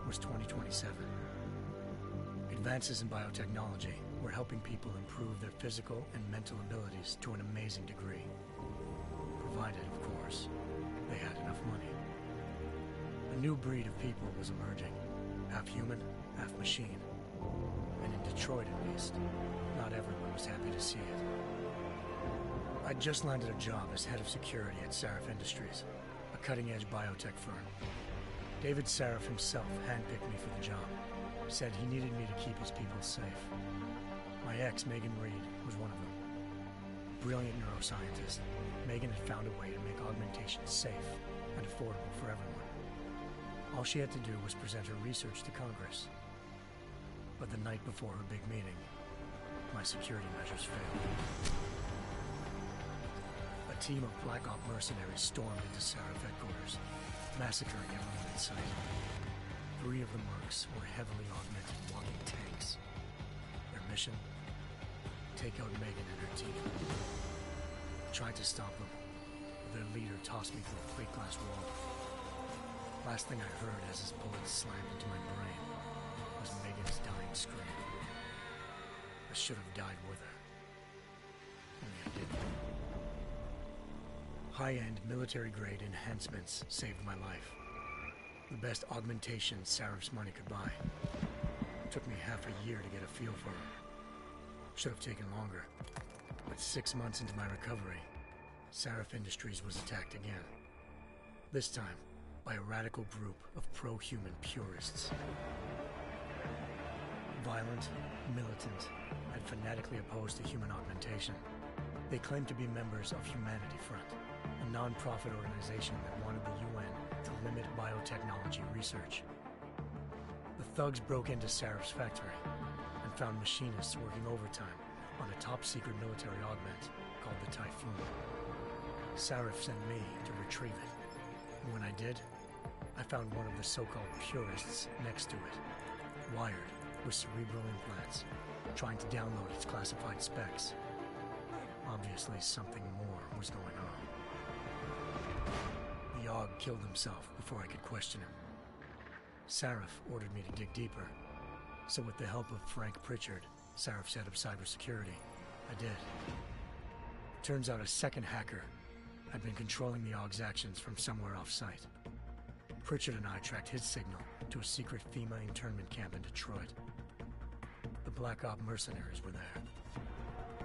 was 2027. Advances in biotechnology were helping people improve their physical and mental abilities to an amazing degree. Provided, of course, they had enough money. A new breed of people was emerging, half human, half machine. And in Detroit, at least, not everyone was happy to see it. I'd just landed a job as head of security at Sarif Industries, a cutting-edge biotech firm. David Sarif himself handpicked me for the job, said he needed me to keep his people safe. My ex, Megan Reed, was one of them. Brilliant neuroscientist, Megan had found a way to make augmentation safe and affordable for everyone. All she had to do was present her research to Congress. But the night before her big meeting, my security measures failed. A team of Black Op mercenaries stormed into Sarif headquarters, massacring everyone in sight. 3 of the mercs were heavily augmented walking tanks. Their mission? Take out Megan and her team. I tried to stop them, but their leader tossed me through a plate glass wall. Last thing I heard as his bullets slammed into my brain was Megan's dying scream. I should have died with her. Only I didn't. High-end military-grade enhancements saved my life. The best augmentation Sarif's money could buy. It took me half a year to get a feel for her. Should have taken longer. But 6 months into my recovery, Sarif Industries was attacked again. This time, by a radical group of pro-human purists. Violent, militant, and fanatically opposed to human augmentation. They claimed to be members of Humanity Front, a non-profit organization that wanted the UN to limit biotechnology research. The thugs broke into Sarif's factory and found machinists working overtime on a top-secret military augment called the Typhoon. Sarif sent me to retrieve it, and when I did, I found one of the so-called purists next to it, wired with cerebral implants, trying to download its classified specs. Obviously, something more was going on. The Aug killed himself before I could question him. Sarif ordered me to dig deeper, so with the help of Frank Pritchard, Sarif's head of cybersecurity, I did. Turns out a second hacker had been controlling the Aug's actions from somewhere off-site. Pritchard and I tracked his signal to a secret FEMA internment camp in Detroit. The Black Op mercenaries were there.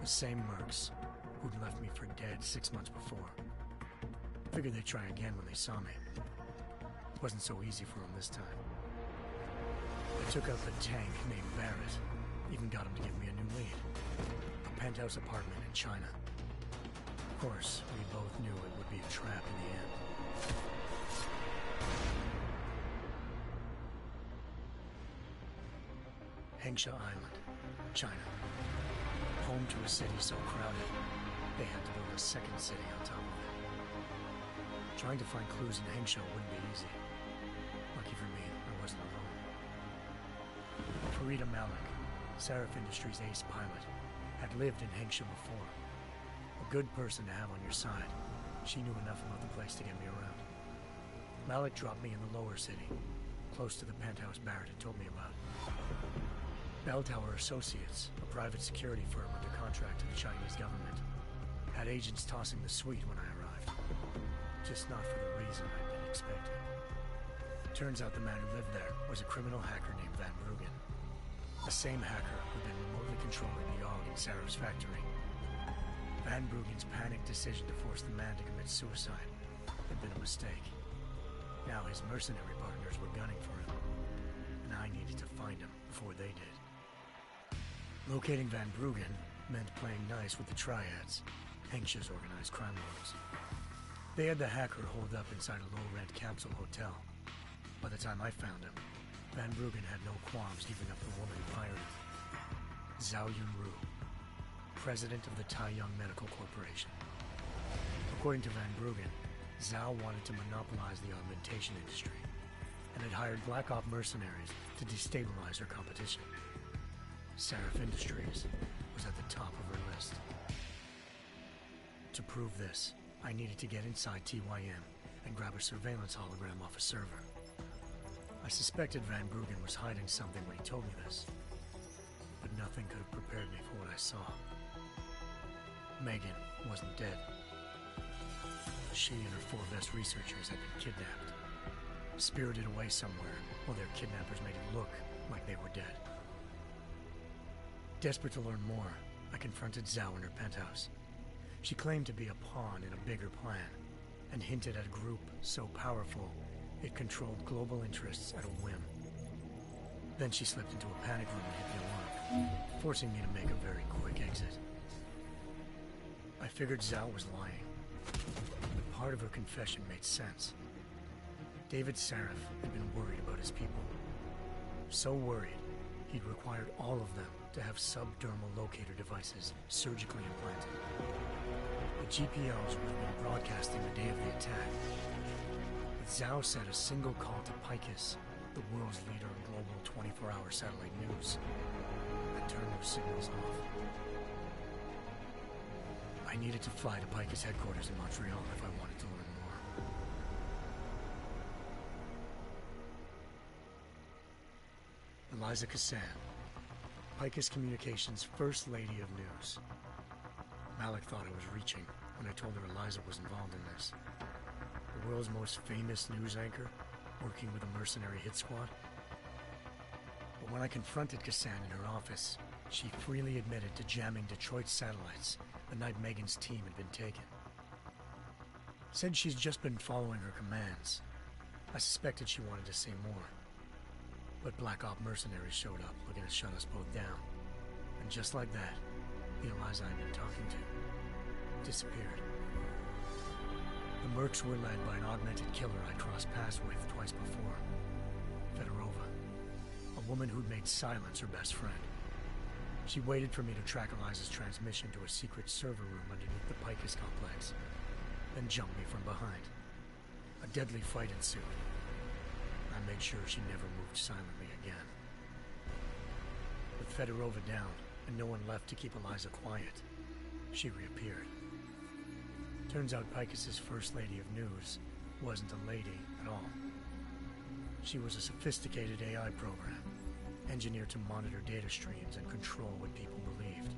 The same mercs who'd left me for dead 6 months before. Figured they'd try again when they saw me. It wasn't so easy for them this time. I took out the tank named Barrett, even got him to give me a new lead. A penthouse apartment in China. Of course, we both knew it would be a trap in the end. Hengsha Island, China. Home to a city so crowded, they had to build a second city on top of it. Trying to find clues in Hengsha wouldn't be easy. Lucky for me, I wasn't alone. Farida Malik, Sarif Industries' ace pilot, had lived in Hengsha before. A good person to have on your side. She knew enough about the place to get me around. Malik dropped me in the lower city, close to the penthouse Barrett had told me about. Bell Tower Associates, a private security firm under contract to the Chinese government, had agents tossing the suite when I arrived. Just not for the reason I'd been expecting. Turns out the man who lived there was a criminal hacker named Van Bruggen. The same hacker who'd been remotely controlling the Aug in Sarif's factory. Van Bruggen's panicked decision to force the man to commit suicide had been a mistake. Now his mercenary partners were gunning for him, and I needed to find him before they did. Locating Van Bruggen meant playing nice with the Triads, Hengsha's organized crime lords. They had the hacker holed up inside a low-rent capsule hotel. By the time I found him, Van Bruggen had no qualms giving up the woman who hired him. Zhao Yunru, president of the Taiyang Medical Corporation. According to Van Bruggen, Zhao wanted to monopolize the augmentation industry and had hired Black Op mercenaries to destabilize her competition. Sarif Industries was at the top of her list. To prove this, I needed to get inside TYM and grab a surveillance hologram off a server. I suspected Van Bruggen was hiding something when he told me this, but nothing could have prepared me for what I saw. Megan wasn't dead. She and her 4 Vest researchers had been kidnapped, spirited away somewhere while their kidnappers made it look like they were dead. Desperate to learn more, I confronted Zhao in her penthouse. She claimed to be a pawn in a bigger plan, and hinted at a group so powerful it controlled global interests at a whim. Then she slipped into a panic room and hit the alarm, forcing me to make a very quick exit. I figured Zhao was lying, but part of her confession made sense. David Sarif had been worried about his people. So worried, he'd required all of them to have subdermal locator devices surgically implanted. The GPLs would have been broadcasting the day of the attack. But Zhao said a single call to Picus, the world's leader in global 24-hour satellite news, had turned those signals off. I needed to fly to Picus headquarters in Montreal if I wanted to learn more. Eliza Cassan, Picus Communications' First Lady of News. Malik thought I was reaching when I told her Eliza was involved in this. The world's most famous news anchor, working with a mercenary hit squad. But when I confronted Cassan in her office, she freely admitted to jamming Detroit's satellites the night Megan's team had been taken. Said she's just been following her commands. I suspected she wanted to say more. But Black Op mercenaries showed up looking to shut us both down. And just like that, the Eliza I'd been talking to disappeared. The Mercs were led by an augmented killer I'd crossed paths with twice before. Fedorova, a woman who'd made silence her best friend. She waited for me to track Eliza's transmission to a secret server room underneath the Picus complex, then jumped me from behind. A deadly fight ensued. I made sure she never moved silently again. With Fedorova down and no one left to keep Eliza quiet, she reappeared. Turns out Picus's First Lady of News wasn't a lady at all. She was a sophisticated AI program, engineered to monitor data streams and control what people believed.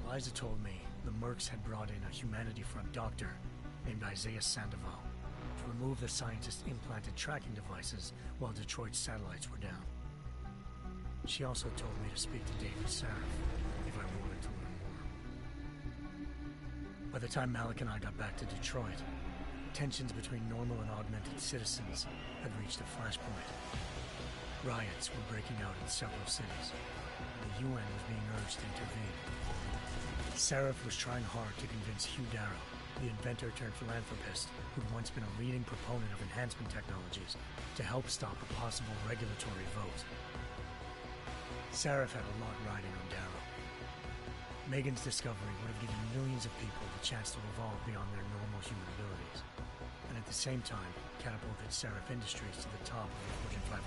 Eliza told me the Mercs had brought in a Humanity Front doctor named Isaiah Sandoval to remove the scientist's implanted tracking devices while Detroit's satellites were down. She also told me to speak to David Sarif if I wanted to learn more. By the time Malik and I got back to Detroit, tensions between normal and augmented citizens had reached a flashpoint. Riots were breaking out in several cities, and the UN was being urged to intervene. Sarif was trying hard to convince Hugh Darrow, the inventor-turned-philanthropist who'd once been a leading proponent of enhancement technologies, to help stop a possible regulatory vote. Sarif had a lot riding on Darrow. Megan's discovery would have given millions of people the chance to evolve beyond their normal human abilities, and at the same time catapulted Sarif Industries to the top of the Fortune 500.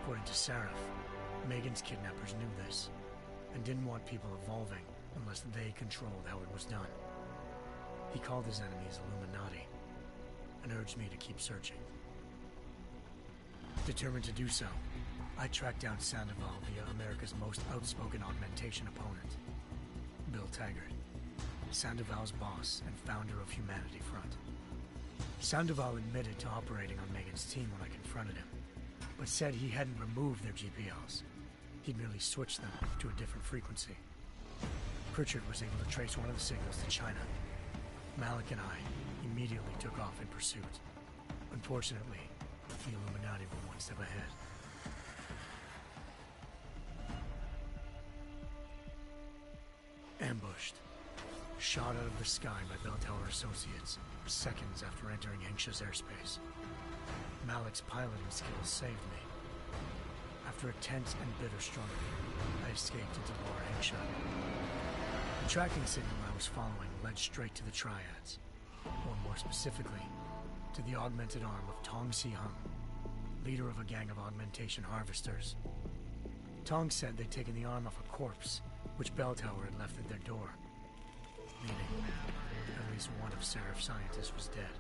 According to Sarif, Megan's kidnappers knew this, and didn't want people evolving unless they controlled how it was done. He called his enemies Illuminati, and urged me to keep searching. Determined to do so, I tracked down Sandoval via America's most outspoken augmentation opponent, Bill Taggart, Sandoval's boss and founder of Humanity Front. Sandoval admitted to operating on Megan's team when I confronted him, but said he hadn't removed their GPLs. He'd merely switched them to a different frequency. Pritchard was able to trace one of the signals to China. Malik and I immediately took off in pursuit. Unfortunately, the Illuminati were one step ahead. Ambushed. Shot out of the sky by Bell Tower Associates, seconds after entering Hengsha's airspace. Malik's piloting skills saved me. After a tense and bitter struggle, I escaped into Lower Hengsha. The tracking signal I was following led straight to the Triads, or more specifically, to the augmented arm of Tong Si-hung, leader of a gang of augmentation harvesters. Tong said they'd taken the arm off a corpse, which Bell Tower had left at their door, meaning at least one of Sarif's scientists was dead.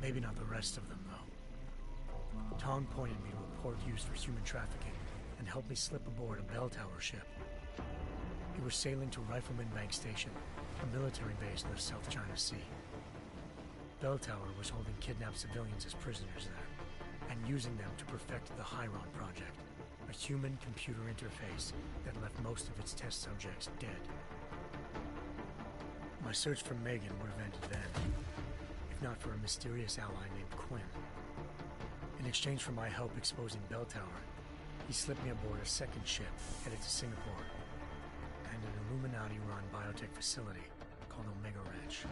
Maybe not the rest of them, though. Tong pointed me to a port used for human trafficking and helped me slip aboard a bell tower ship. He was sailing to Rifleman Bank Station, a military base in the South China Sea. Bell Tower was holding kidnapped civilians as prisoners there, and using them to perfect the Hyron Project, a human-computer interface that left most of its test subjects dead. My search for Megan would have ended then, if not for a mysterious ally named Quinn. In exchange for my help exposing Bell Tower, he slipped me aboard a second ship headed to Singapore, and an Illuminati-run biotech facility called Omega Ranch.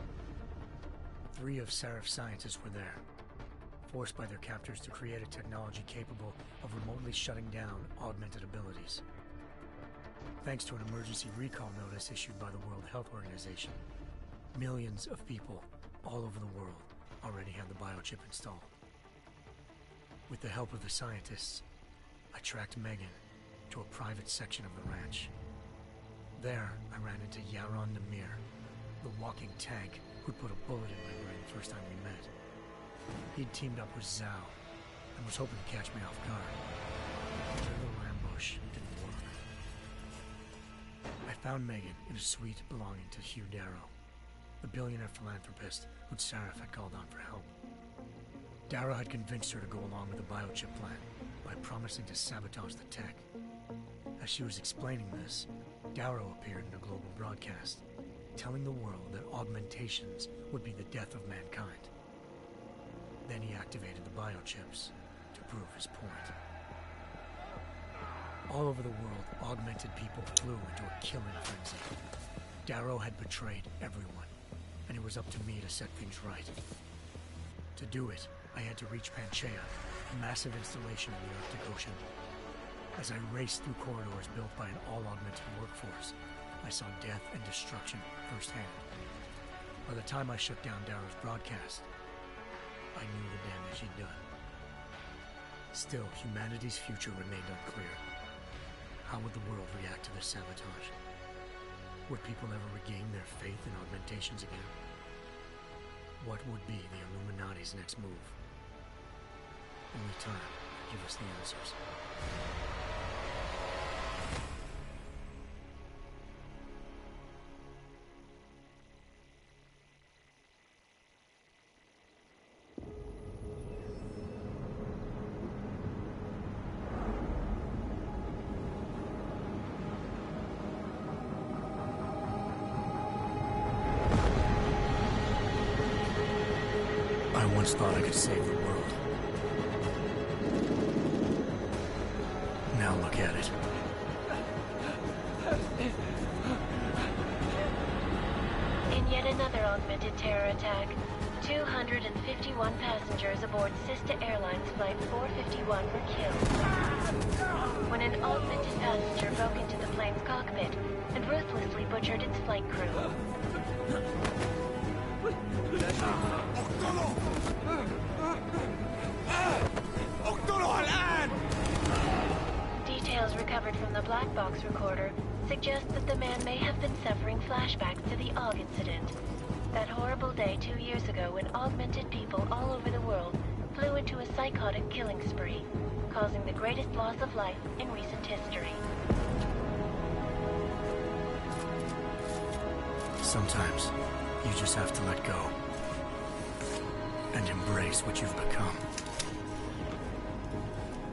3 of Serif's scientists were there, forced by their captors to create a technology capable of remotely shutting down augmented abilities. Thanks to an emergency recall notice issued by the World Health Organization, millions of people all over the world already had the biochip installed. With the help of the scientists, I tracked Megan to a private section of the ranch. There, I ran into Yaron Namir, the walking tank who'd put a bullet in my brain the first time we met. He'd teamed up with Zhao and was hoping to catch me off guard. Their little ambush didn't work. I found Megan in a suite belonging to Hugh Darrow, the billionaire philanthropist who'd Sarif had called on for help. Darrow had convinced her to go along with the biochip plan by promising to sabotage the tech. As she was explaining this, Darrow appeared in a global broadcast, telling the world that augmentations would be the death of mankind. Then he activated the biochips to prove his point. All over the world, augmented people flew into a killing frenzy. Darrow had betrayed everyone, and it was up to me to set things right. To do it, I had to reach Panchaea, a massive installation in the Arctic Ocean. As I raced through corridors built by an all-augmented workforce, I saw death and destruction firsthand. By the time I shut down Darrow's broadcast, I knew the damage he'd done. Still, humanity's future remained unclear. How would the world react to this sabotage? Would people ever regain their faith in augmentations again? What would be the Illuminati's next move? Only time will give us the answers. I once thought I could save the world. Now look at it. In yet another augmented terror attack, 251 passengers aboard Sister Airlines Flight 451 were killed when an augmented passenger broke into the plane's cockpit and ruthlessly butchered its flight crew. Details recovered from the black box recorder suggest that the man may have been suffering flashbacks to the AUG incident. That horrible day 2 years ago when augmented people all over the world flew into a psychotic killing spree, causing the greatest loss of life in recent history. Sometimes, you just have to let go. And embrace what you've become.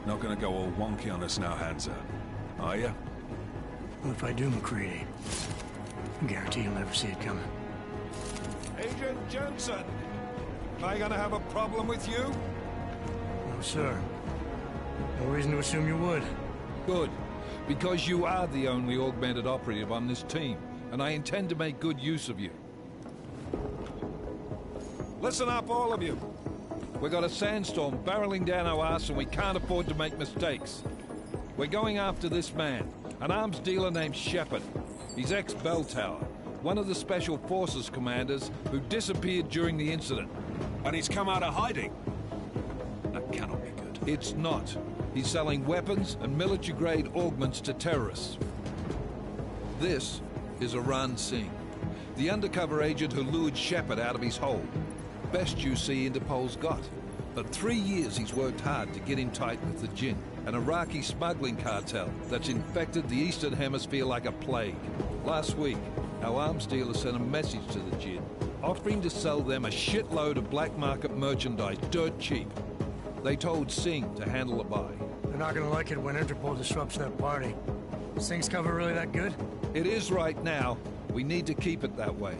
Not gonna go all wonky on us now, Hansa, are ya? Well, if I do, McCready, I guarantee you'll never see it coming. Agent Jensen! Am I gonna have a problem with you? No, sir. No reason to assume you would. Good. Because you are the only augmented operative on this team, and I intend to make good use of you. Listen up, all of you. We got a sandstorm barreling down our arse and we can't afford to make mistakes. We're going after this man, an arms dealer named Shepard. He's ex-Bell Tower, one of the Special Forces commanders who disappeared during the incident. And he's come out of hiding. That cannot be good. It's not. He's selling weapons and military-grade augments to terrorists. This is Aran Singh, the undercover agent who lured Shepard out of his hole. Best you see Interpol's got. For 3 years he's worked hard to get in tight with the Jinn, an Iraqi smuggling cartel that's infected the Eastern Hemisphere like a plague. Last week, our arms dealer sent a message to the Jinn, offering to sell them a shitload of black market merchandise dirt cheap. They told Singh to handle the buy. They're not gonna like it when Interpol disrupts their party. Singh's cover really that good? It is right now. We need to keep it that way.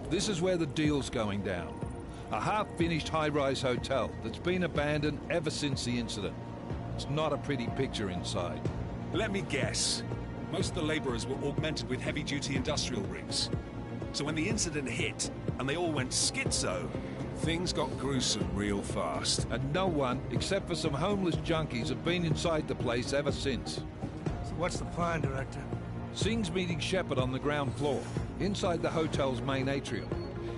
This is where the deal's going down. A half-finished high-rise hotel that's been abandoned ever since the incident. It's not a pretty picture inside. Let me guess. Most of the laborers were augmented with heavy-duty industrial rigs. So when the incident hit, and they all went schizo, things got gruesome real fast. And no one, except for some homeless junkies, have been inside the place ever since. So what's the plan, Director? Singh's meeting Shepard on the ground floor, inside the hotel's main atrium.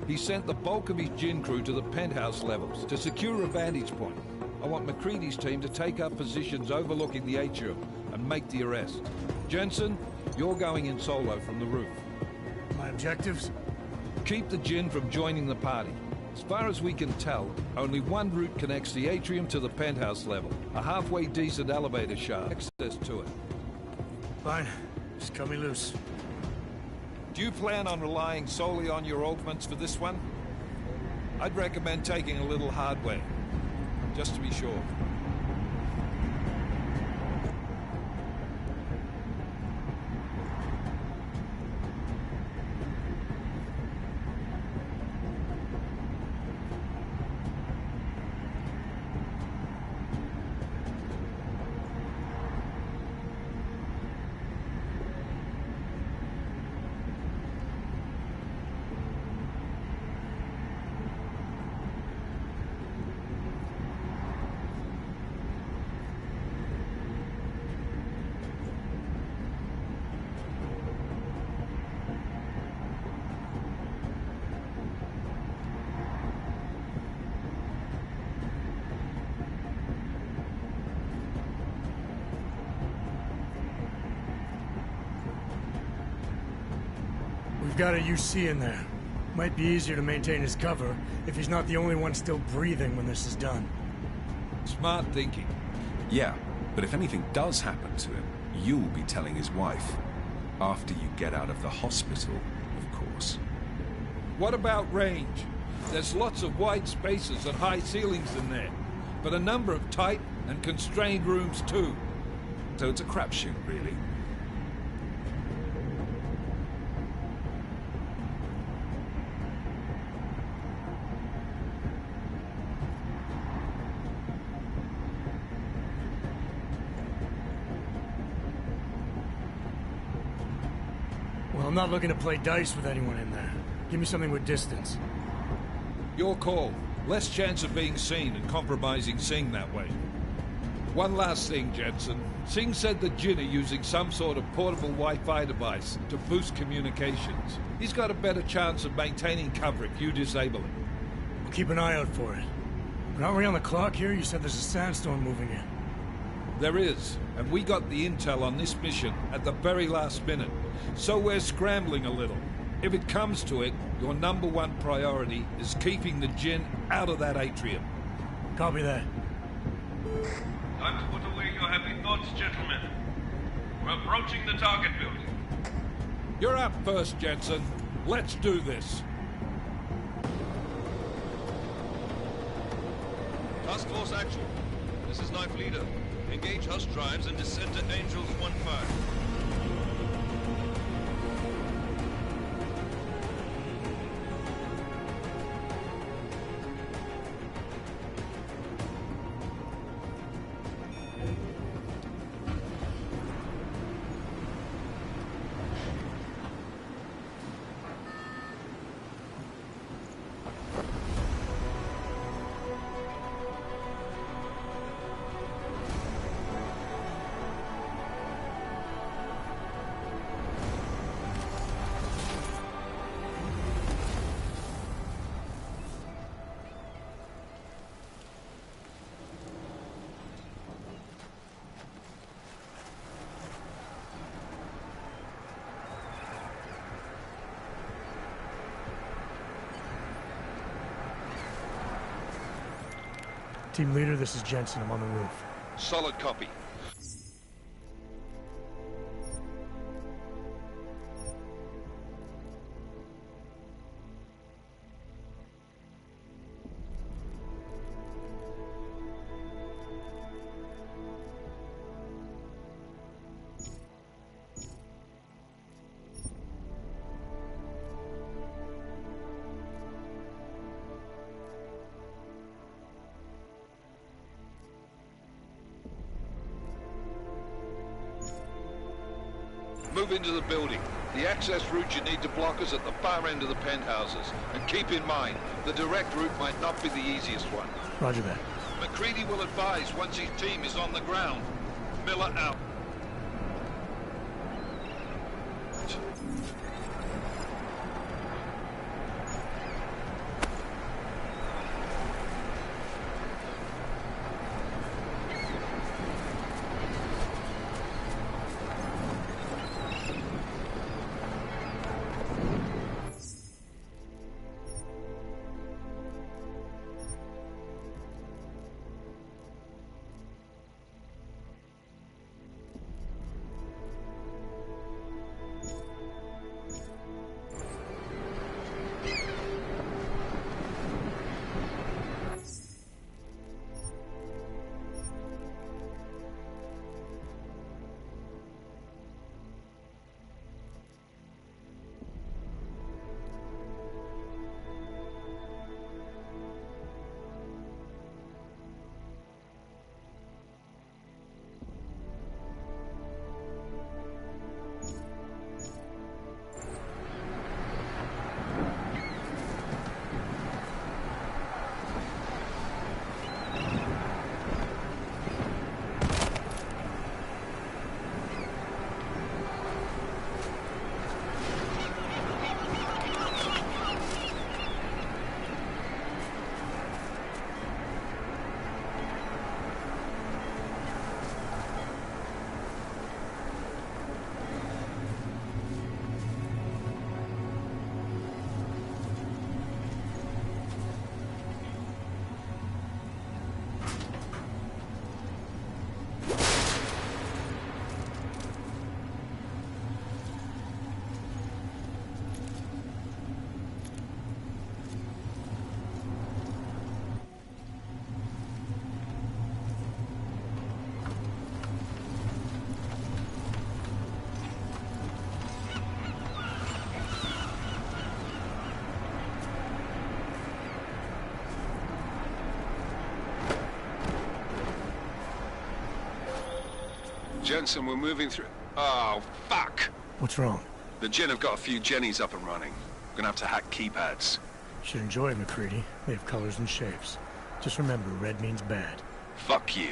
He sent the bulk of his Jinn crew to the penthouse levels to secure a vantage point. I want McCready's team to take up positions overlooking the atrium and make the arrest. Jensen, you're going in solo from the roof. My objectives? Keep the Jinn from joining the party. As far as we can tell, only one route connects the atrium to the penthouse level. A halfway decent elevator shaft. Access to it. Fine. Just cut me loose. Do you plan on relying solely on your augments for this one? I'd recommend taking a little hardware, just to be sure. We've got a UC in there. Might be easier to maintain his cover if he's not the only one still breathing when this is done. Smart thinking. Yeah, but if anything does happen to him, you'll be telling his wife. After you get out of the hospital, of course. What about range? There's lots of wide spaces and high ceilings in there, but a number of tight and constrained rooms too. So it's a crapshoot, really. Well, I'm not looking to play dice with anyone in there. Give me something with distance. Your call. Less chance of being seen and compromising Singh that way. One last thing, Jensen. Singh said the Jinn are using some sort of portable Wi-Fi device to boost communications. He's got a better chance of maintaining cover if you disable it. We'll keep an eye out for it. But aren't we on the clock here? You said there's a sandstorm moving in. There is, and we got the intel on this mission at the very last minute. So we're scrambling a little. If it comes to it, your #1 priority is keeping the Jinn out of that atrium. Copy that. Time to put away your happy thoughts, gentlemen. We're approaching the target building. You're up first, Jensen. Let's do this. Task Force action. This is Knife Leader. Engage Hush drives and descend to Angels 1-5. Team leader, this is Jensen. I'm on the roof. Solid copy. Move into the building. The access route you need to block is at the far end of the penthouses. And keep in mind, the direct route might not be the easiest one. Roger that. McCready will advise once his team is on the ground. Miller out. Jensen, we're moving through... Oh, fuck! What's wrong? The Gen have got a few Jennies up and running. We're gonna have to hack keypads. Should enjoy it, McCready. They have colors and shapes. Just remember, red means bad. Fuck you.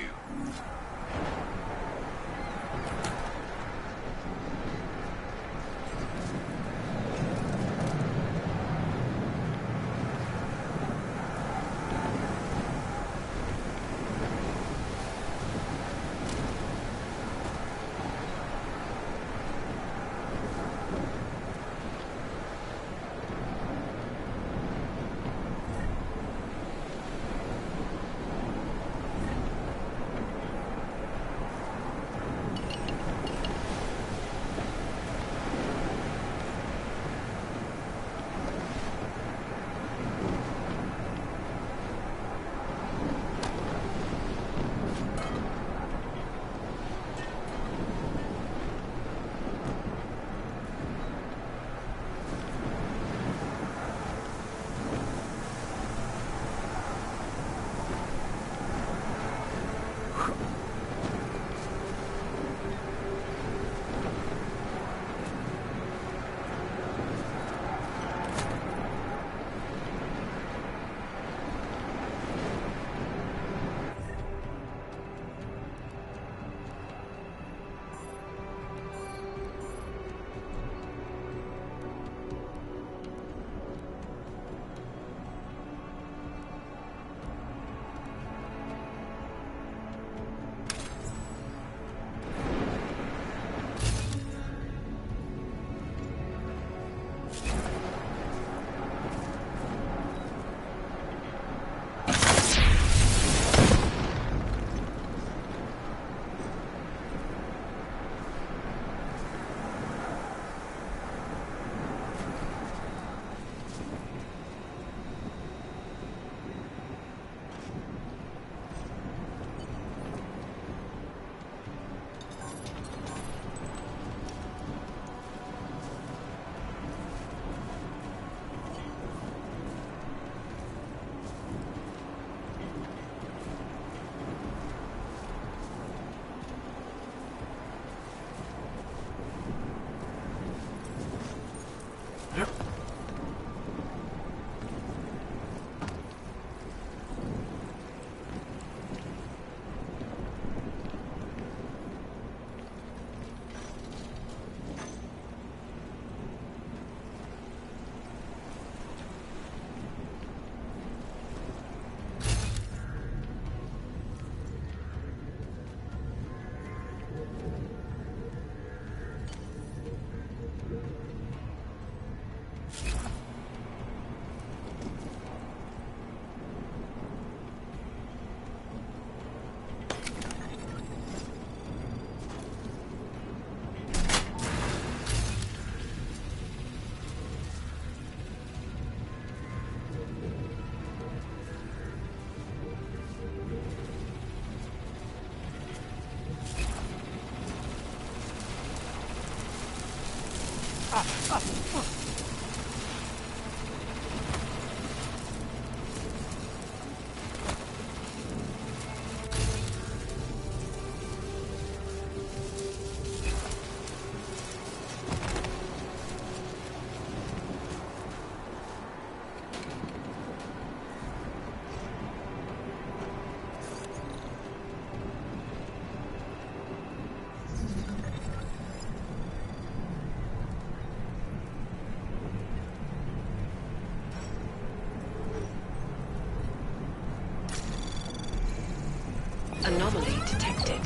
Anomaly detected.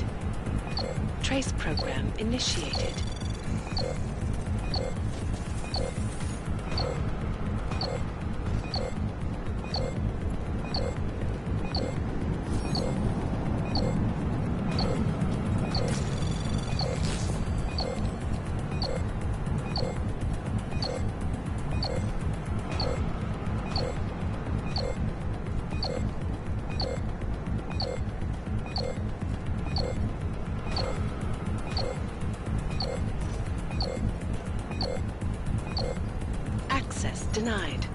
Trace program initiated. Access denied.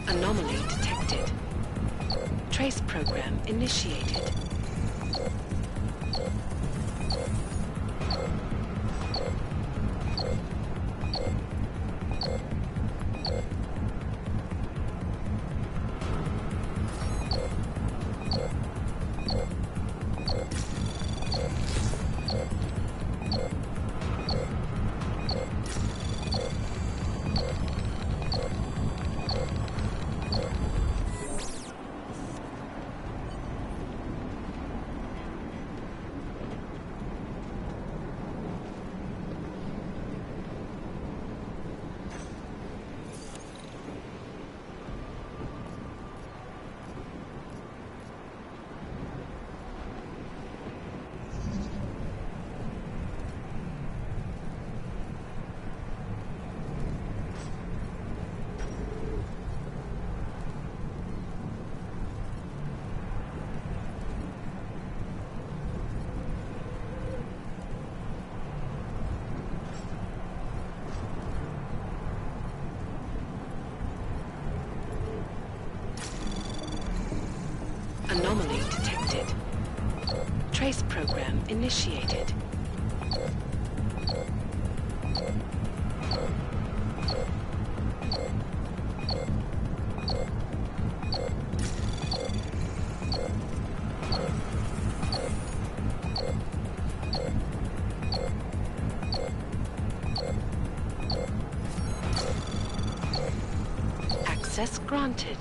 Anomaly detected. Trace program initiated. Anomaly detected. Trace program initiated. Access granted.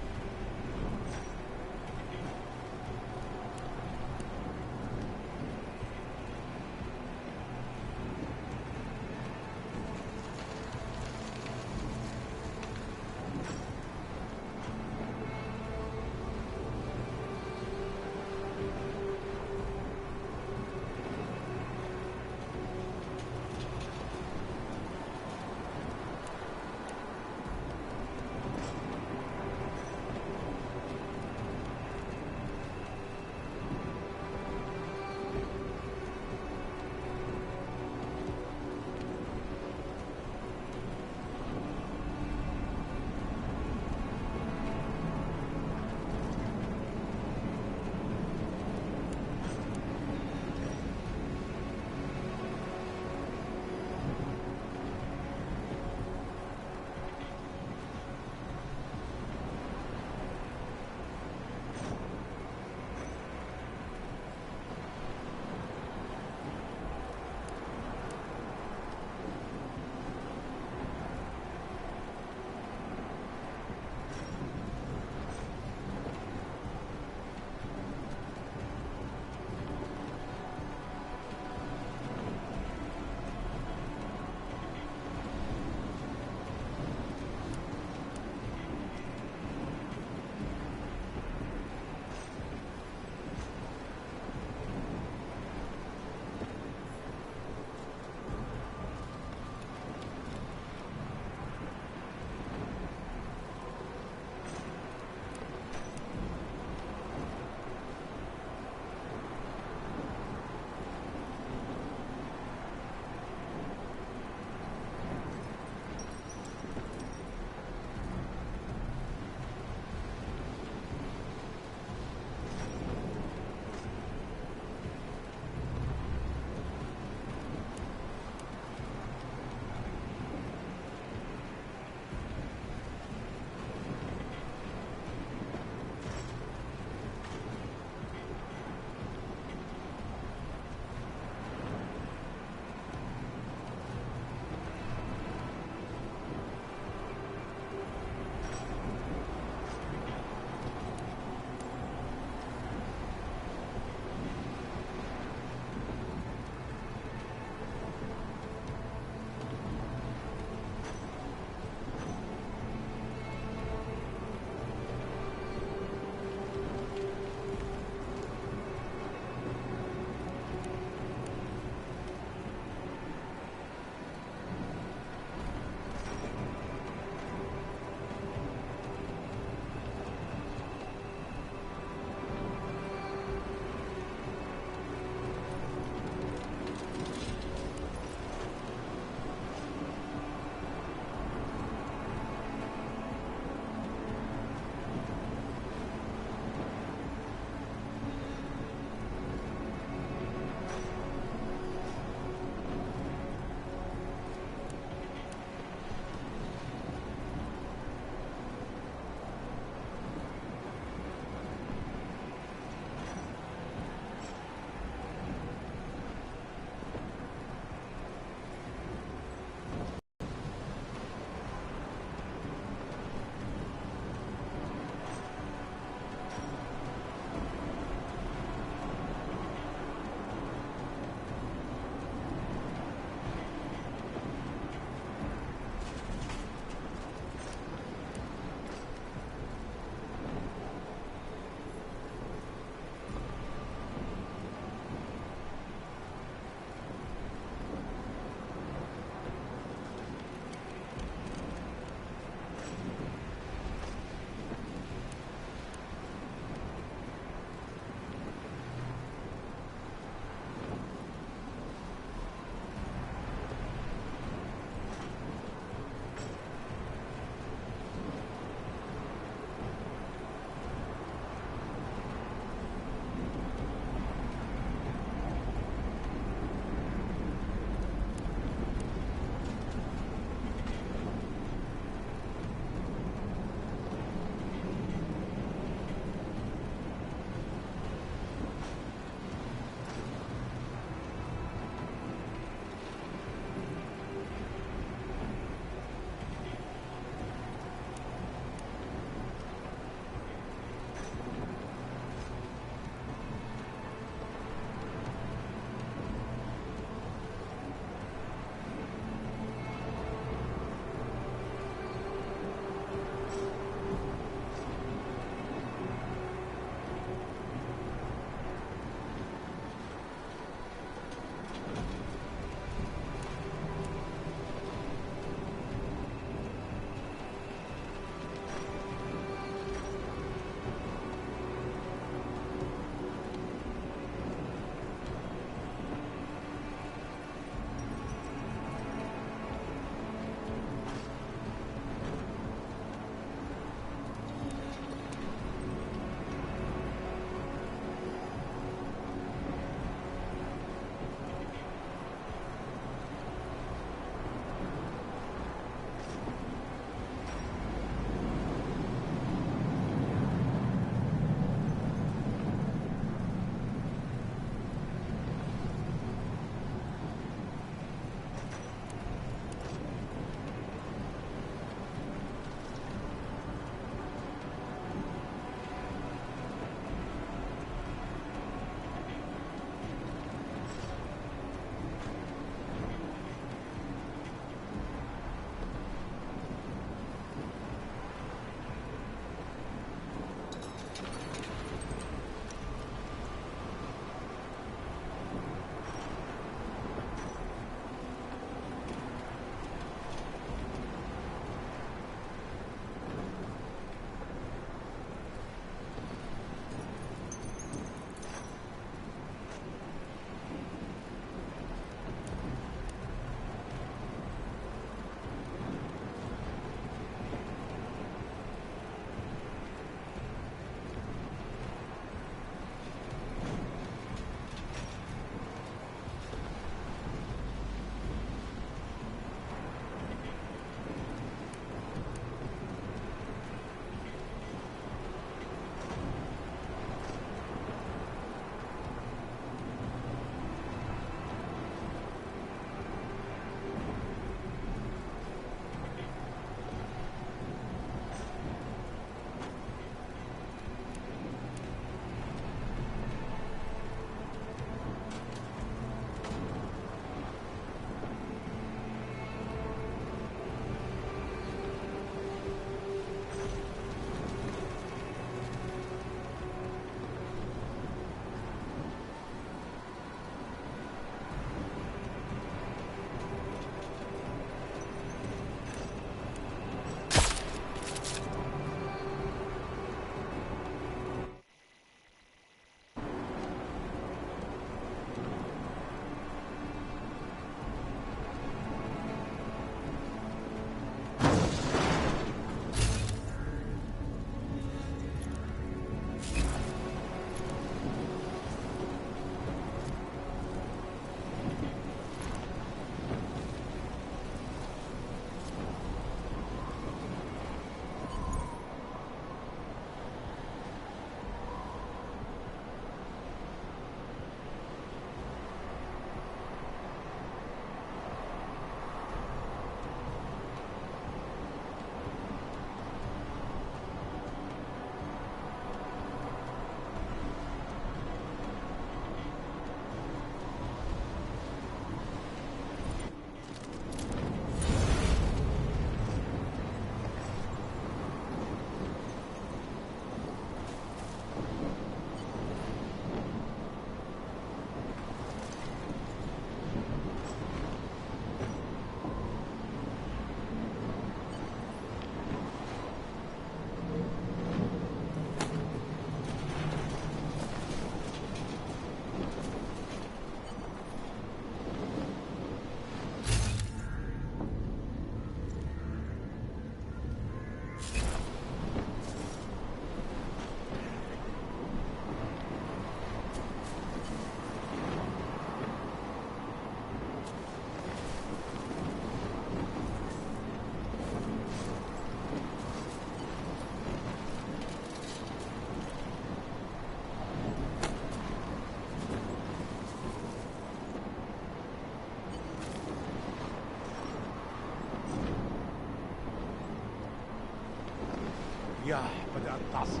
الرياح بدأت تعصف.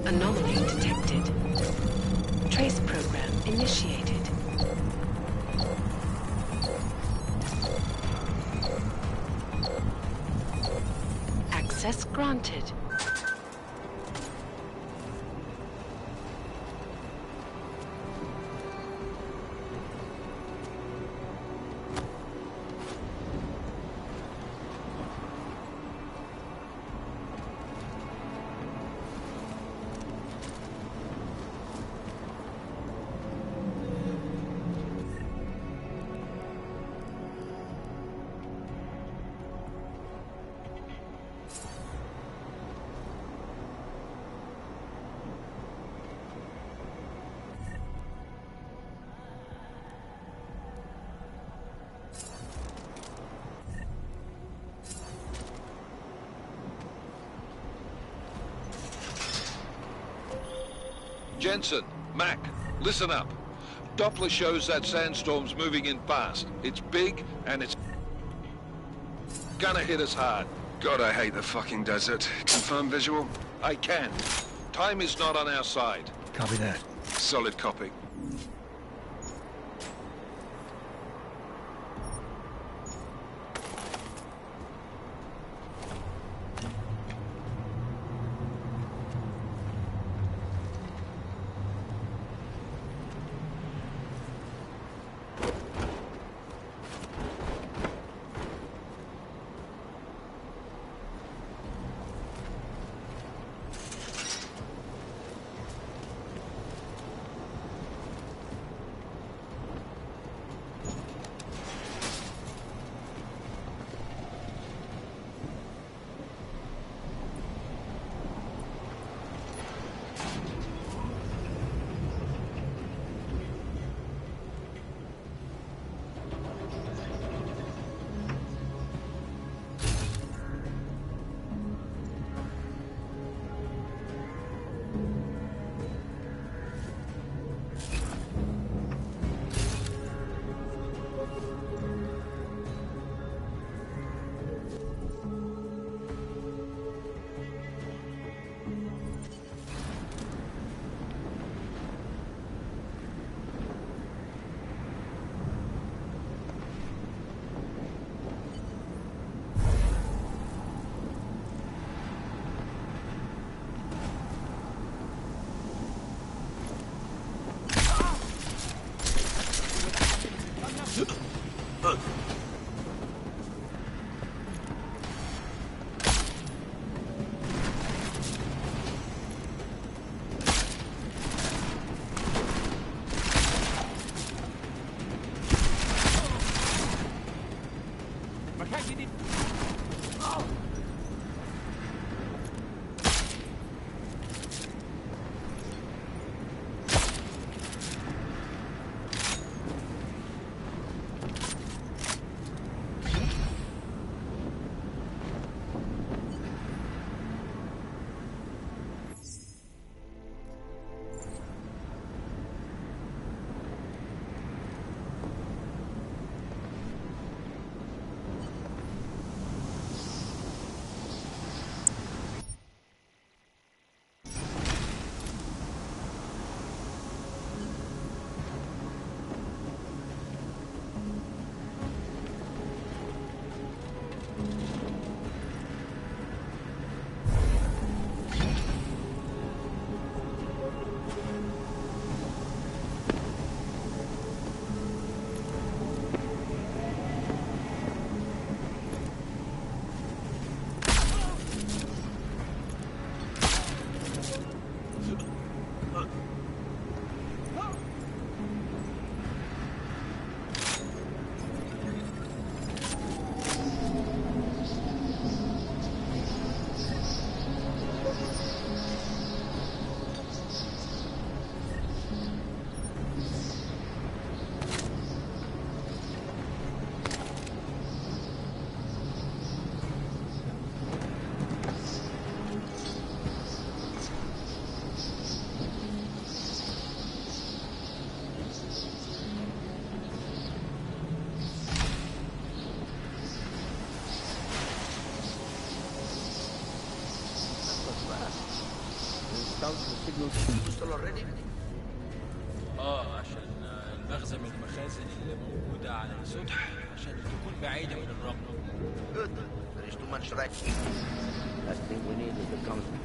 Anomaly detected. Trace program initiated. Access granted. Jensen, Mac, listen up. Doppler shows that sandstorm's moving in fast. It's big, and it's gonna hit us hard. God, I hate the fucking desert. Confirm visual? I can. Time is not on our side. Copy that. Solid copy. عشان المخزن من المخازن اللي موجودة على السطح عشان تكون بعيدة من الرمل. Good. There is too much writing. Last thing we need is the constant.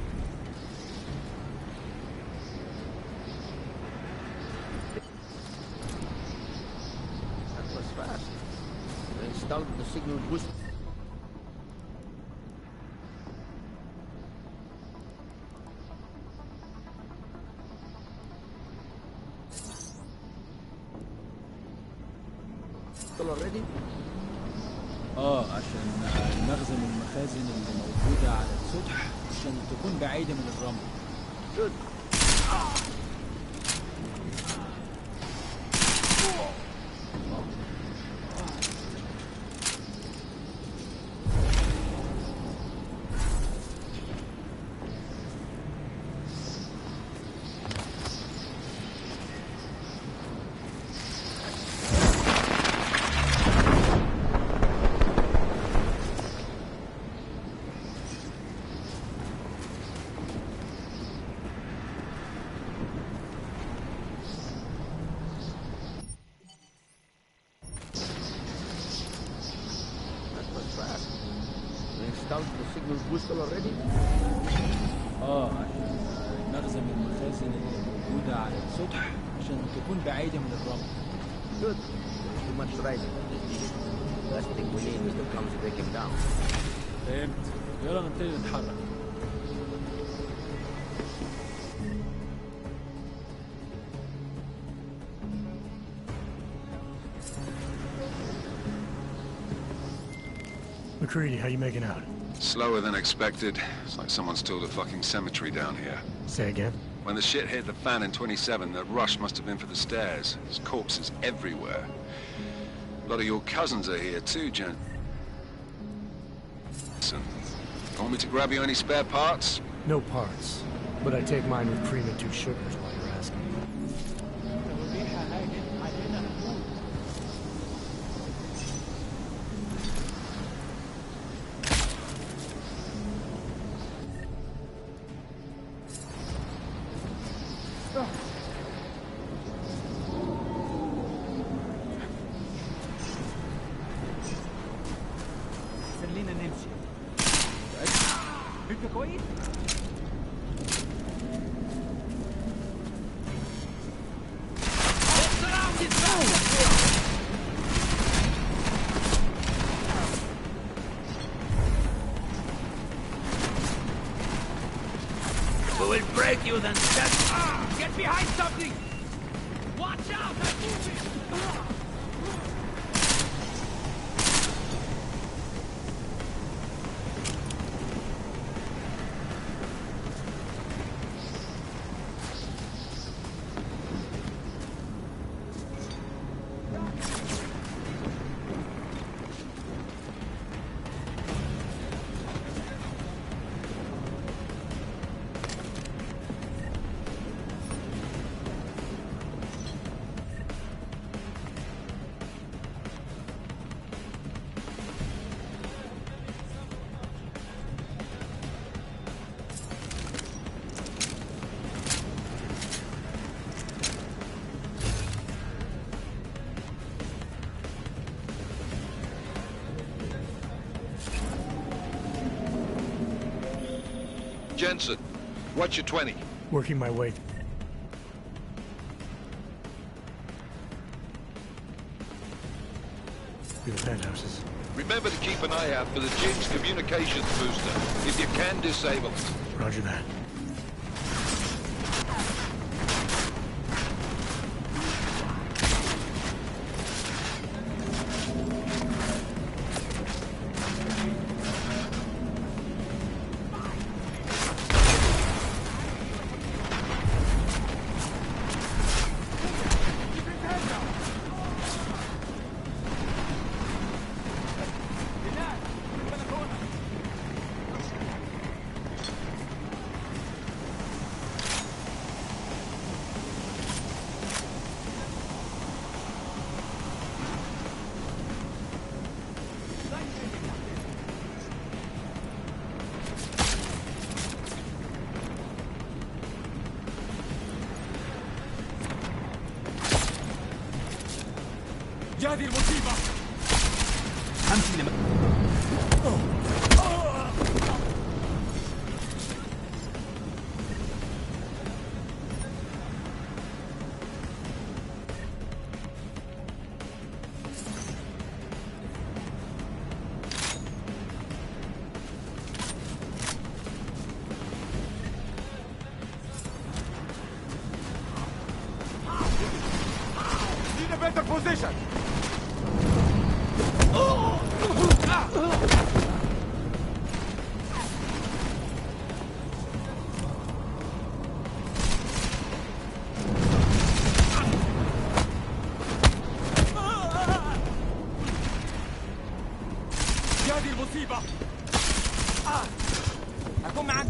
That was fast. We installed the signal boost. Already? عشان المخزن من المخازن اللي موجودة على السطح عشان تكون بعيدة من الرمل. Good. The signal booster already? عشان المخزن من المخازن اللي موجودة على السطح عشان تكون بعيدة من الرمل. Good. There's too much writing. The last thing we need is to come to take him down. فهمت. يلا نبتدي نتحرك. McCready, how you making out? Slower than expected. It's like someone's tilled a fucking cemetery down here. Say again? When the shit hit the fan in 27, the rush must have been for the stairs. There's corpses everywhere. A lot of your cousins are here too, Jensen. Want me to grab you any spare parts? No parts. But I take mine with cream and 2 sugars while you're asking. خلينا نمشي. انت كويس؟ We will break you then. Get behind something! Watch out! I'm moving! Jensen, what's your 20? Working my way. Through the penthouses. Remember to keep an eye out for the Jim's communications booster. If you can, disable it. Roger that. هذه المصيبة. أمشي لما Need a better position. هذه المصيبة. أكون معك.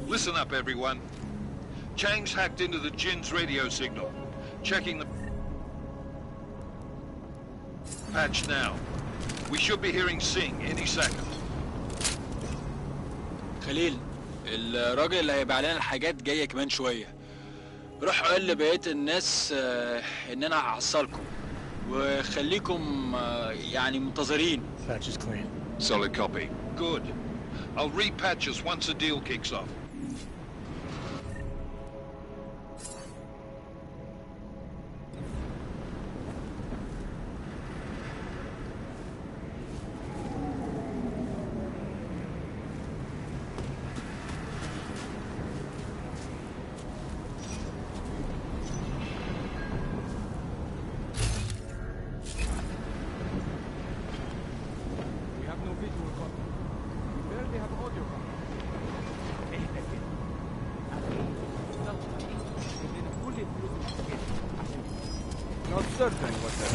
Listen up, everyone. Chang's hacked into the Jin's radio signal. Checking the patch now. We should be hearing Sing any second. خليل، الراجل اللي هيبيع لنا الحاجات جايه كمان شويه. روح قول لبقيه الناس ان انا هحصلكم وخليكم يعني منتظرين. Patch is clean. Solid copy. Good. I'll repatch us once the deal kicks off. Not certain what that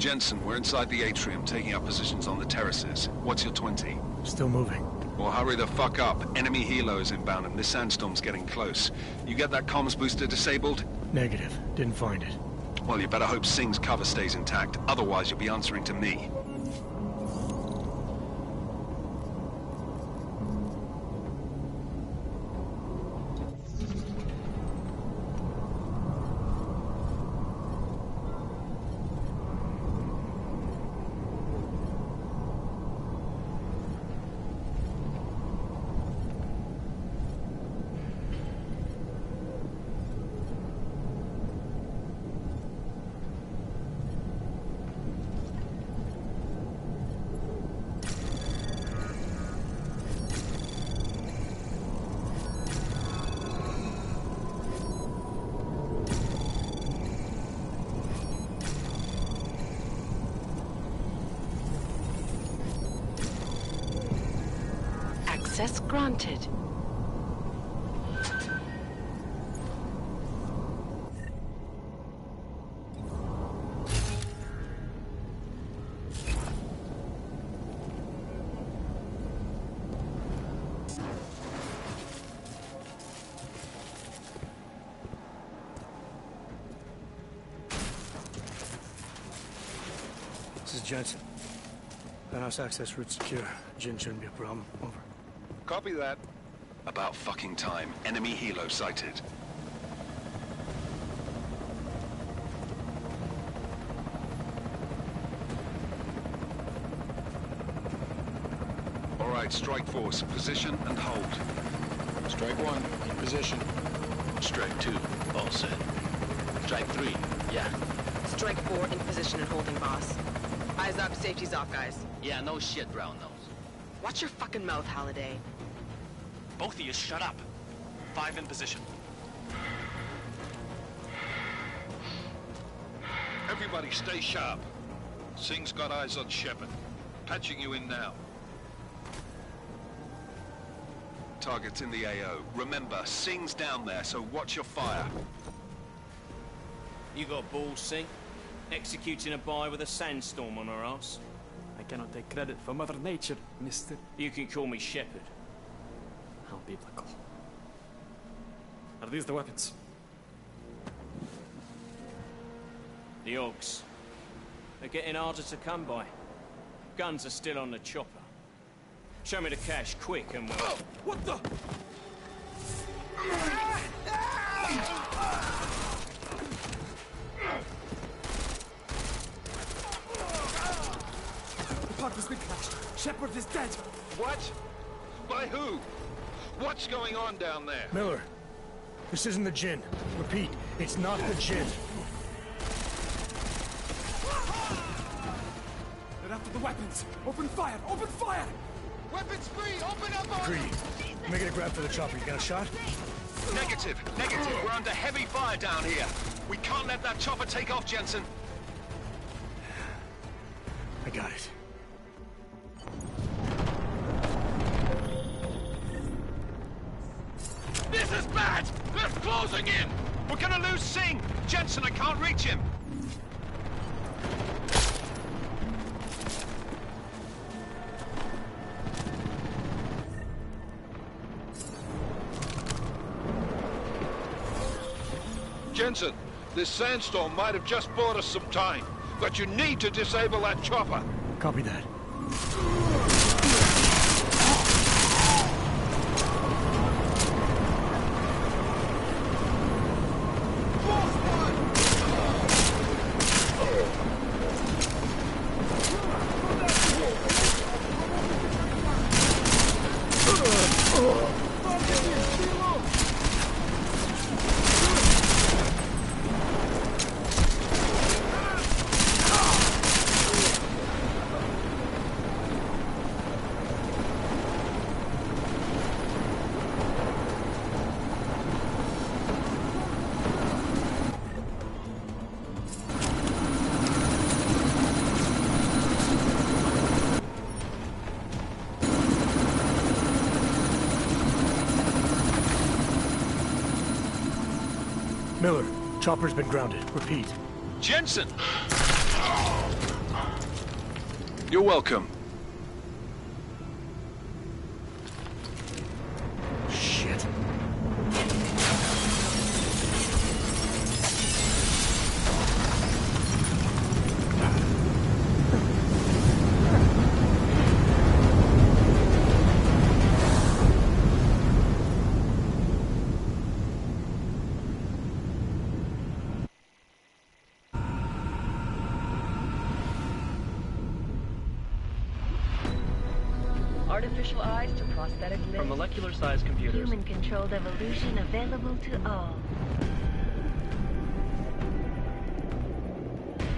Jensen, we're inside the atrium, taking up positions on the terraces. What's your 20? Still moving. Well, hurry the fuck up. Enemy helo is inbound and this sandstorm's getting close. You get that comms booster disabled? Negative. Didn't find it. Well, you better hope Singh's cover stays intact. Otherwise, you'll be answering to me. Access granted. This is Jensen. Penthouse access route secure. Jin shouldn't be a problem. Over. Copy that. About fucking time. Enemy helo sighted. All right, strike force. Position and hold. Strike 1, in position. Strike 2, all set. Strike 3, yeah. Strike 4, in position and holding, boss. Eyes up, safety's off, guys. Yeah, no shit, brown nose. Watch your fucking mouth, Halliday. Both of you shut up. 5 in position. Everybody stay sharp. Singh's got eyes on Shepard. Patching you in now. Target's in the AO. Remember, Singh's down there, so watch your fire. You got balls, Singh? Executing a buy with a sandstorm on our ass? I cannot take credit for Mother Nature, mister. You can call me Shepard. How biblical. Are these the weapons? The Ogs. They're getting harder to come by. Guns are still on the chopper. Show me the cash, quick, and we'll... Oh, what the? The park has been crashed. Shepard is dead. What? By who? What's going on down there? Miller, this isn't the Jinn. Repeat, it's not the Jinn. They're after the weapons. Open fire! Open fire! Weapons free! Open up! Greedy. Making a grab for the chopper. You got a shot? Negative. Negative. We're under heavy fire down here. We can't let that chopper take off, Jensen. I got it. This is bad! They're closing in! We're gonna lose Singh! Jensen, I can't reach him! Jensen, this sandstorm might have just bought us some time, but you need to disable that chopper. Copy that. Miller, chopper's been grounded. Repeat. Jensen! You're welcome. Shit. Artificial eyes to prosthetic limbs. From molecular-sized computers. Human-controlled evolution available to all.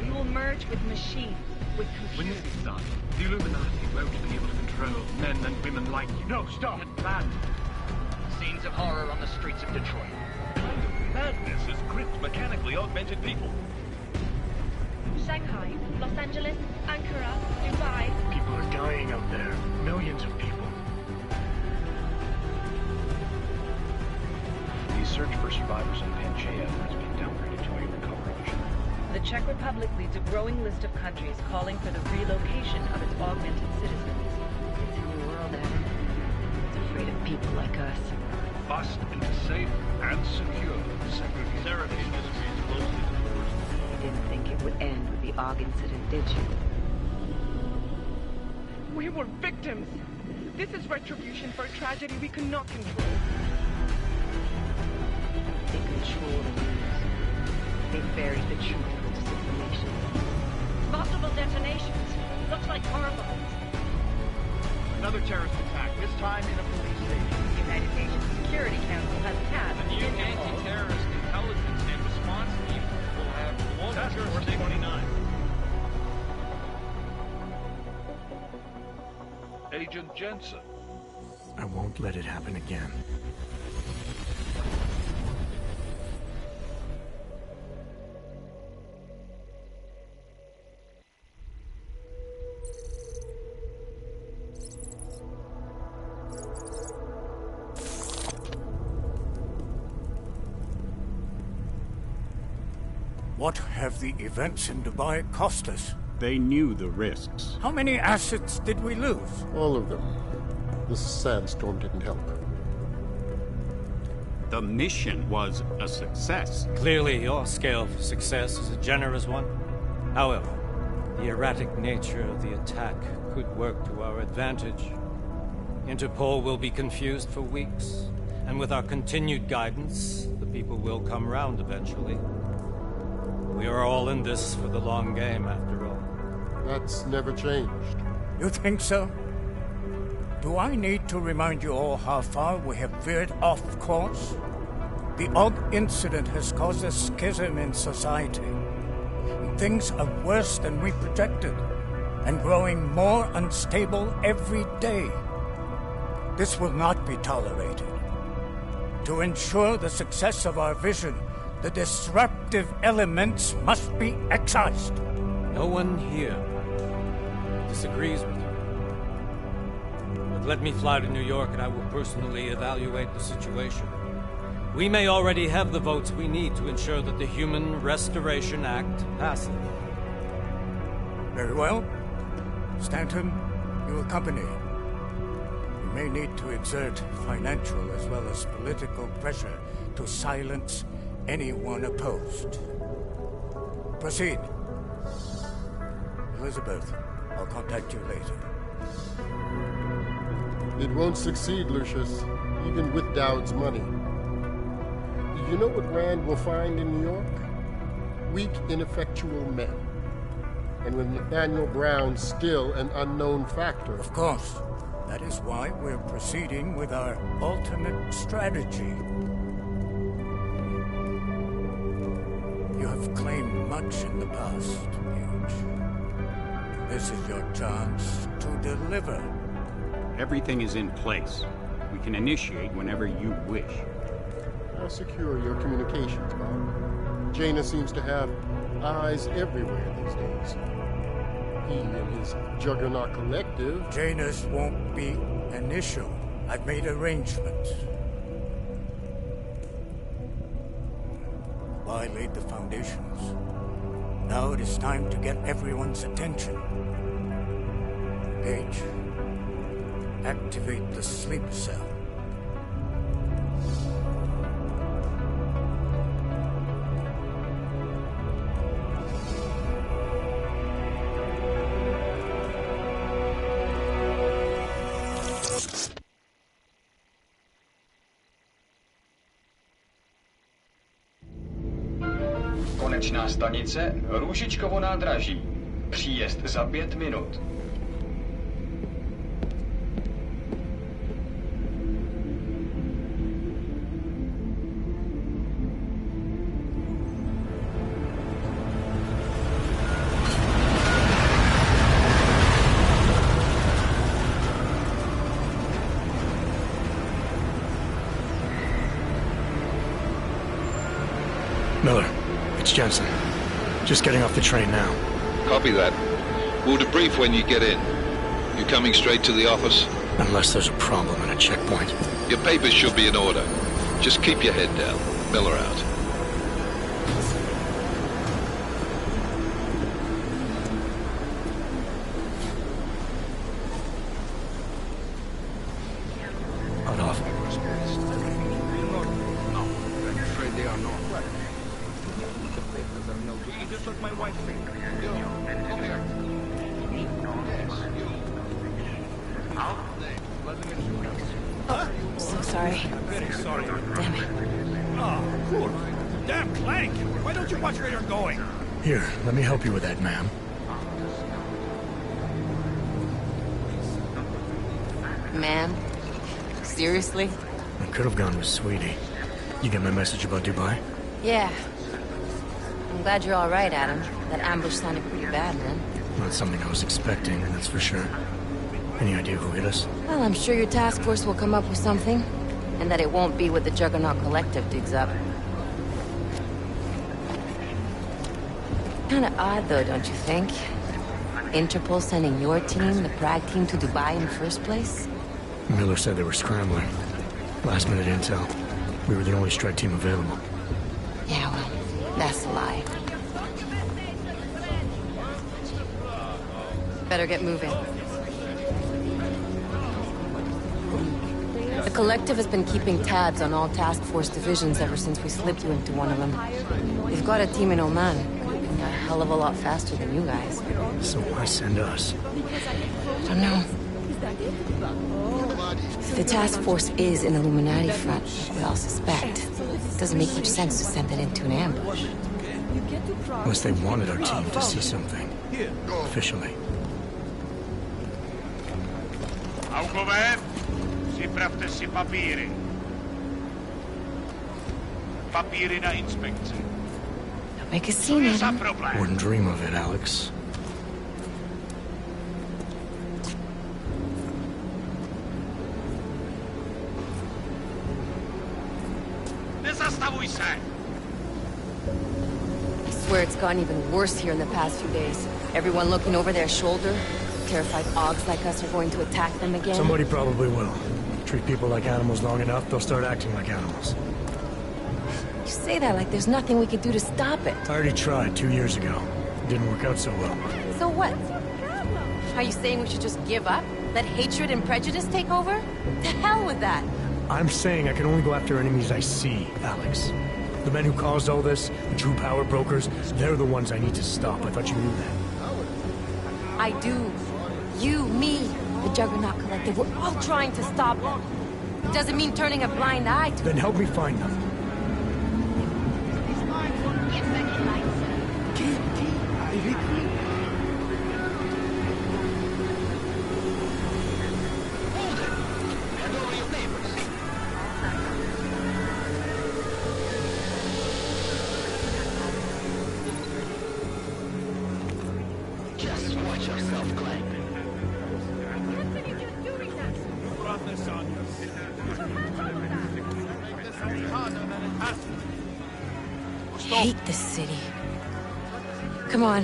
We will merge with machines, with When computers. this is done, the Illuminati won't be able to control men and women like you. No, stop! Bad. Scenes of horror on the streets of Detroit. Kind of madness has gripped mechanically augmented people. Shanghai, Los Angeles, Ankara, Dubai. People are dying out there. Millions of people. The search for survivors in Pangaea has been downgraded to a recovery mission. The Czech Republic leads a growing list of countries calling for the relocation of its augmented citizens. It's a new world, Adam. It's afraid of people like us. Bust into safe and secure segregation. Seraph Industries closely to the first. You didn't think it would end with the AUG incident, did you? We were victims. This is retribution for a tragedy we cannot control. They control the news. They buried the truth for disinformation. Possible detonations. Looks like car bombs. Another terrorist attack, this time in a police station. The United Nations Security Council has passed The new anti-terrorist intelligence and response team will have global jurisdiction. 29. Agent Jensen. I won't let it happen again. What have the events in Dubai cost us? They knew the risks. How many assets did we lose? All of them. This sandstorm didn't help. The mission was a success. Clearly, your scale of success is a generous one. However, the erratic nature of the attack could work to our advantage. Interpol will be confused for weeks, and with our continued guidance, the people will come round eventually. We are all in this for the long game, after all. That's never changed. You think so? Do I need to remind you all how far we have veered off course? The AUG incident has caused a schism in society. Things are worse than we projected, and growing more unstable every day. This will not be tolerated. To ensure the success of our vision, the disruptive elements must be excised. No one here disagrees with you. But let me fly to New York and I will personally evaluate the situation. We may already have the votes we need to ensure that the Human Restoration Act passes. Very well. Stanton, you accompany. We may need to exert financial as well as political pressure to silence anyone opposed. Proceed. Elizabeth, I'll contact you later. It won't succeed, Lucius, even with Dowd's money. You know what Rand will find in New York? Weak, ineffectual men. And with Nathaniel Brown still an unknown factor. Of course. That is why we're proceeding with our ultimate strategy. You have claimed much in the past, Huge. This is your chance to deliver. Everything is in place. We can initiate whenever you wish. How secure your communications, Bob? Jaina seems to have eyes everywhere these days. He and his Juggernaut Collective... Jaina's won't be an issue. I've made arrangements. I laid the foundations. Now it is time to get everyone's attention. Page, activate the sleep cell. Konečná stanice Růžičkovo nádraží. Příjezd za 5 minut. Miller, it's Jensen. Just getting off the train now. Copy that. We'll debrief when you get in. You coming straight to the office? Unless there's a problem at a checkpoint. Your papers should be in order. Just keep your head down. Miller out. Hold off. No, I'm afraid they are not. Just let my wife think. So sorry. Very sorry. Damn it. Oh, cool. Damn Clank! Why don't you watch where you're going? Here, let me help you with that, ma'am. Ma'am? Seriously? I could have gone with Sweetie. You get my message about Dubai? Yeah. I'm glad you're all right, Adam. That ambush sounded pretty bad, man. Not something I was expecting, that's for sure. Any idea who hit us? Well, I'm sure your task force will come up with something. And that it won't be what the Juggernaut Collective digs up. Kinda odd, though, don't you think? Interpol sending your team, the Prague team, to Dubai in the first place? Miller said they were scrambling. Last minute intel. We were the only strike team available. Yeah, well, that's a lie. Better get moving. The Collective has been keeping tabs on all task force divisions ever since we slipped you into one of them. We've got a team in Oman. Moving a hell of a lot faster than you guys. So why send us? I don't know. If the task force is an Illuminati front, we all suspect, it doesn't make much sense to send it into an ambush. Unless they wanted our team to see something. Officially. Augover, připravte si papíry. Papíry na inspekci. Don't make a scene, Adam. Wouldn't dream of it, Alex. Nezastavuj se! I swear it's gotten even worse here in the past few days. Everyone looking over their shoulder. Terrified Augs like us are going to attack them again. Somebody probably will. Treat people like animals long enough, they'll start acting like animals. You say that like there's nothing we could do to stop it. I already tried 2 years ago. It didn't work out so well. So what? Are you saying we should just give up? Let hatred and prejudice take over? To hell with that! I'm saying I can only go after enemies I see, Alex. The men who caused all this, the true power brokers, they're the ones I need to stop. I thought you knew that. I do. You, me, the Juggernaut Collective, we're all trying to stop them. It doesn't mean turning a blind eye to Then help me find them. Just watch yourself, Clank. hate this city. Come on.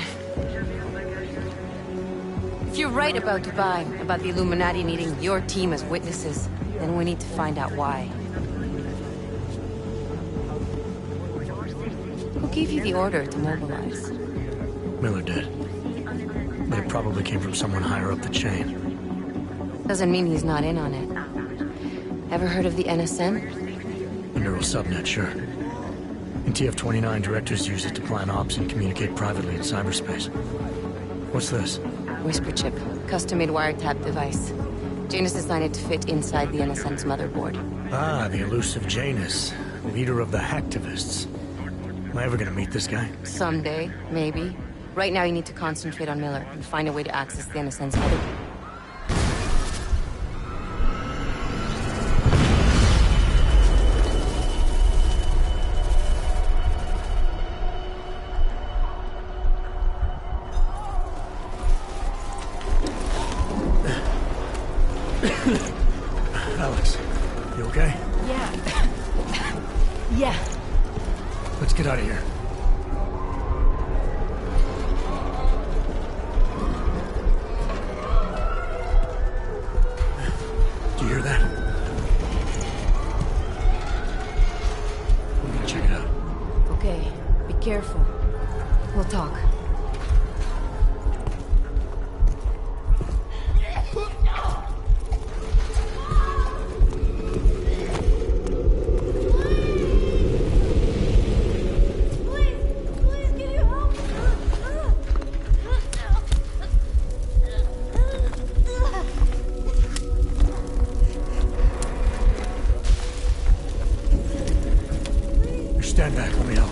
If you're right about Dubai, about the Illuminati needing your team as witnesses, then we need to find out why. Who gave you the order to mobilize? Miller did. But it probably came from someone higher up the chain. Doesn't mean he's not in on it. Ever heard of the NSN? A neural subnet, sure. In TF-29, directors use it to plan ops and communicate privately in cyberspace. What's this? Whisper chip. Custom-made wiretap device. Janus designed it to fit inside the NSN's motherboard. Ah, the elusive Janus. Leader of the hacktivists. Am I ever gonna meet this guy? Someday, maybe. Right now you need to concentrate on Miller and find a way to access the NSN's motherboard. Alex, you okay? Yeah. Yeah. Let's get out of here. Do you hear that? I'm gonna check it out. Okay, be careful. We'll talk. Stand back, let me help.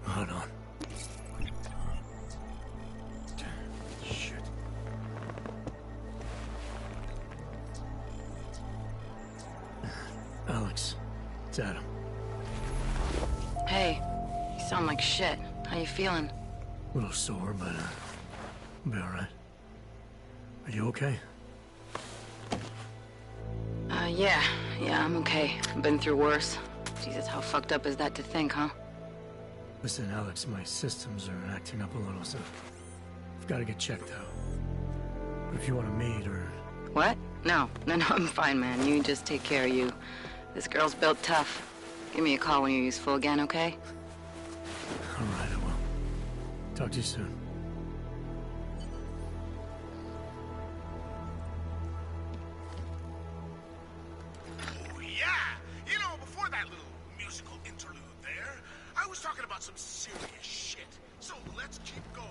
Hold on. Shit. Alex, it's Adam. Hey, you sound like shit. How you feeling? A little sore, but I'll be alright. Are you okay? Yeah, I'm okay. I've been through worse. Jesus, how fucked up is that to think, huh? Listen, Alex, my systems are acting up a little, so I've got to get checked out. But if you want to meet or... What? No, I'm fine, man. You just take care of you. This girl's built tough. Give me a call when you're useful again, okay? All right, I will. Talk to you soon. Some serious shit. So let's keep going.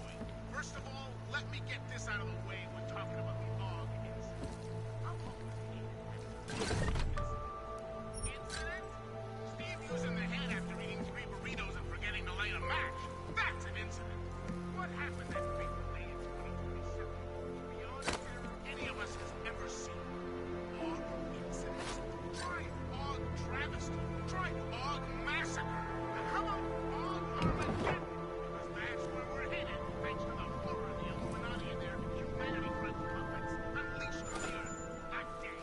First of all, let me get this out of the way. We're talking about the AUG incident. Incident? Steve using the head after eating 3 burritos and forgetting to light a match. That's an incident. What happened that fateful day in 2027? Beyond terror any of us has ever seen. AUG incident. Try AUG travesty. Try AUG massacre. How about Armageddon? Because that's where we're headed, thanks to the horror of the Illuminati and their humanity-friendly puppets unleashed on the Earth that day.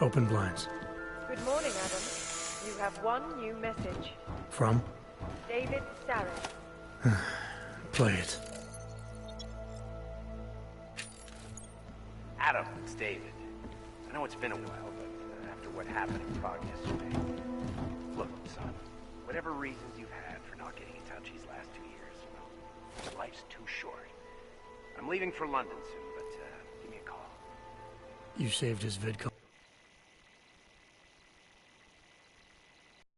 Open blinds. Good morning, Adam. You have one new message. From? David Starrett. Play it. Adam, it's David. I know it's been a while, but after what happened in Prague yesterday... Look, son, whatever reasons you've had for not getting in touch these last 2 years, well, life's too short. I'm leaving for London soon, but give me a call. You saved his vid call.